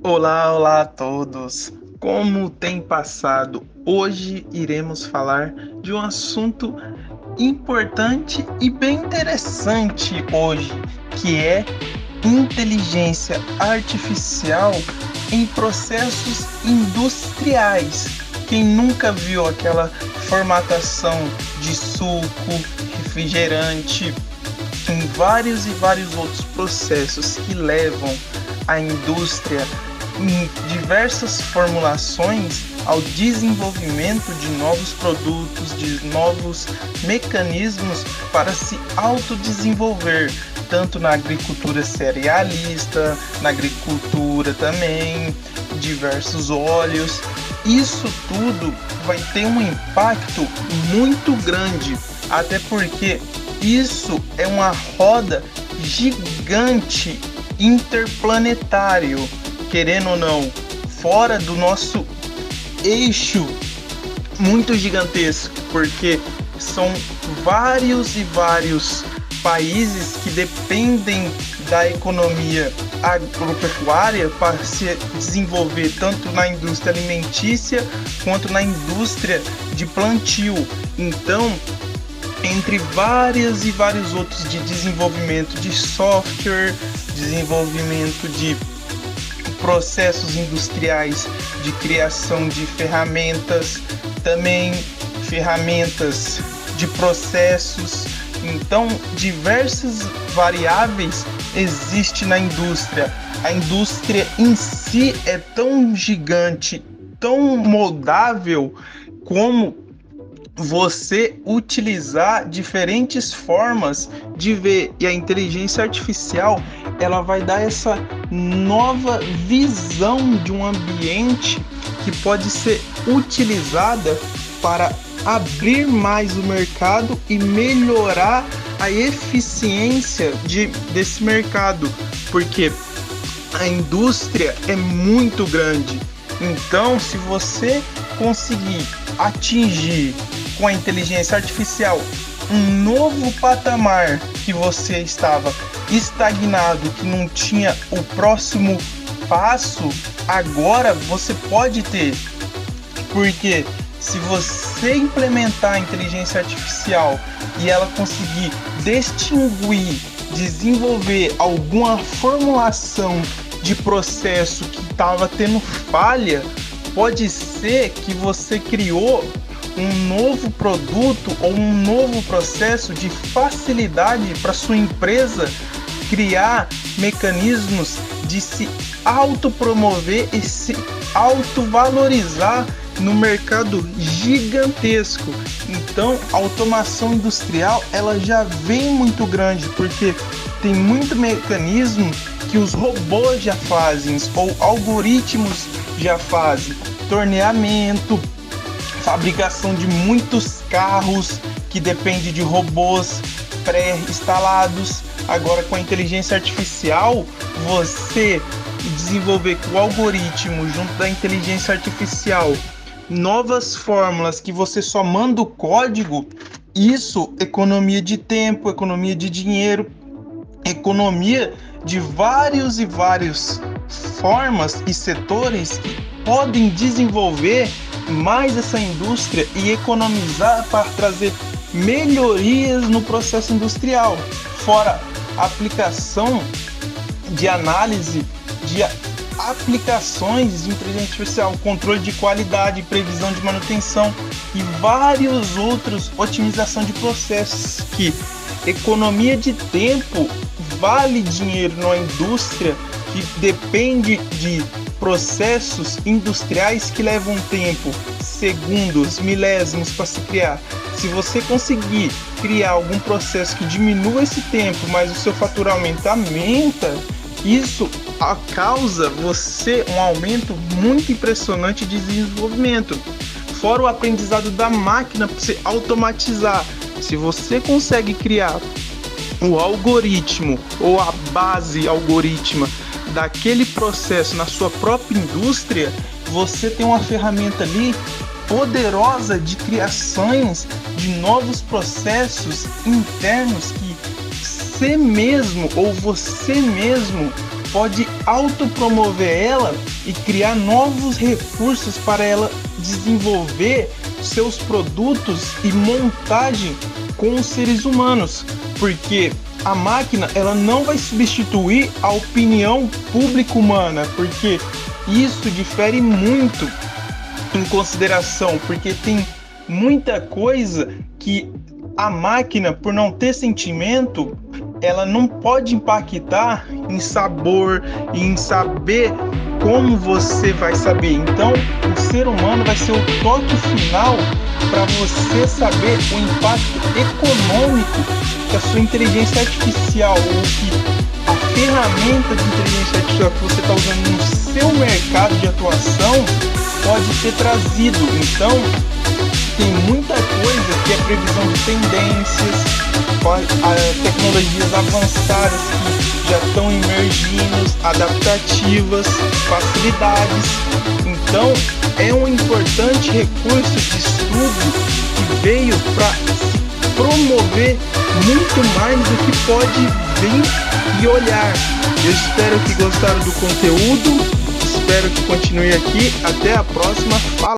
Olá, olá a todos! Como tem passado? Hoje iremos falar de um assunto importante e bem interessante hoje, que é inteligência artificial em processos industriais. Quem nunca viu aquela formatação de suco, refrigerante, em vários e vários outros processos que levam a indústria em diversas formulações ao desenvolvimento de novos produtos, de novos mecanismos para se autodesenvolver, tanto na agricultura cerealista, na agricultura também, diversos óleos. Isso tudo vai ter um impacto muito grande, até porque isso é uma roda gigante interplanetário, querendo ou não, fora do nosso eixo muito gigantesco, porque são vários e vários países que dependem da economia agropecuária para se desenvolver tanto na indústria alimentícia quanto na indústria de plantio. Então, entre várias e vários outros de desenvolvimento de software, desenvolvimento de processos industriais, de criação de ferramentas, também ferramentas de processos. Então, diversas variáveis existem na indústria. A indústria em si é tão gigante, tão moldável, como você utilizar diferentes formas de ver, e a inteligência artificial ela vai dar essa nova visão de um ambiente que pode ser utilizada para abrir mais o mercado e melhorar a eficiência desse mercado, porque a indústria é muito grande. Então, se você conseguir atingir com a inteligência artificial um novo patamar que você estava estagnado, que não tinha o próximo passo, agora você pode ter. Porque se você implementar a inteligência artificial e ela conseguir distinguir, desenvolver alguma formulação de processo que estava tendo falha, pode ser que você criou um novo produto ou um novo processo de facilidade para sua empresa criar mecanismos de se autopromover e se autovalorizar no mercado gigantesco. Então, a automação industrial ela já vem muito grande, porque tem muito mecanismo que os robôs já fazem, ou algoritmos já fazem, torneamento, fabricação de muitos carros que depende de robôs pré-instalados. Agora, com a inteligência artificial, você desenvolver com o algoritmo junto da inteligência artificial novas fórmulas que você só manda o código, isso economia de tempo, economia de dinheiro, economia de vários e várias formas e setores que podem desenvolver mais essa indústria e economizar para trazer melhorias no processo industrial, fora a aplicação de análise de aplicações de inteligência artificial, controle de qualidade, previsão de manutenção e vários outros, otimização de processos, que economia de tempo vale dinheiro numa indústria que depende de processos industriais que levam tempo, segundos, milésimos para se criar. Se você conseguir criar algum processo que diminua esse tempo, mas o seu faturamento aumenta, isso causa você um aumento muito impressionante de desenvolvimento. Fora o aprendizado da máquina para você automatizar. Se você consegue criar o algoritmo ou a base algorítmica daquele processo na sua própria indústria, você tem uma ferramenta ali poderosa de criações de novos processos internos que você mesmo ou você mesmo pode autopromover ela e criar novos recursos para ela desenvolver seus produtos e montagem com os seres humanos, porque a máquina ela não vai substituir a opinião pública humana, porque isso difere muito em consideração, porque tem muita coisa que a máquina, por não ter sentimento, ela não pode impactar em sabor e em saber como você vai saber. Então, o ser humano vai ser o toque final para você saber o impacto econômico que a sua inteligência artificial ou que a ferramenta de inteligência artificial que você está usando no seu mercado de atuação pode ter trazido. Então, tem muita coisa que é previsão de tendências, tecnologias avançadas que já estão emergindo, adaptativas, facilidades. Então, é um importante recurso de estudo que veio para promover muito mais do que pode vir e olhar. Eu espero que gostaram do conteúdo, espero que continue aqui. Até a próxima. Fala!